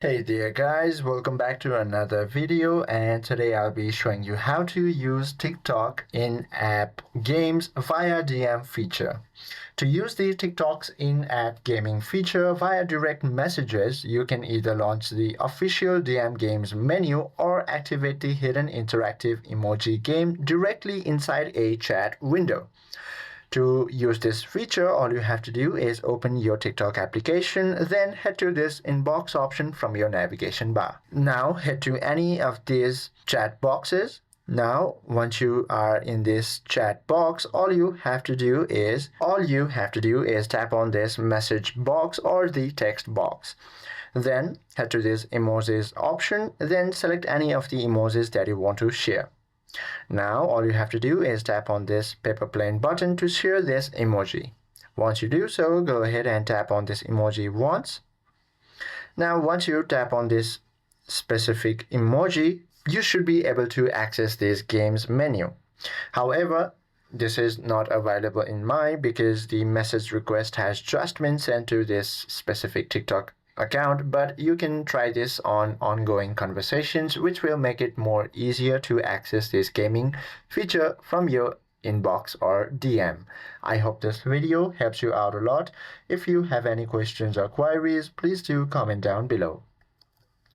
Hey there guys, welcome back to another video, and today I'll be showing you how to use TikTok in-app games via DM feature. To use the TikTok's in-app gaming feature via direct messages, you can either launch the official DM games menu or activate the hidden interactive emoji game directly inside a chat window. To use this feature, all you have to do is open your TikTok application, then head to this inbox option from your navigation bar. Now head to any of these chat boxes. Now, once you are in this chat box, all you have to do is tap on this message box or the text box. Then head to this emojis option, then select any of the emojis that you want to share. Now all you have to do is tap on this paper plane button to share this emoji. Once you do so, go ahead and tap on this emoji once. Now once you tap on this specific emoji, you should be able to access this games menu. However, this is not available in mine because the message request has just been sent to this specific TikTok account, but you can try this on ongoing conversations, which will make it more easier to access this gaming feature from your inbox or DM. I hope this video helps you out a lot. If you have any questions or queries, please do comment down below.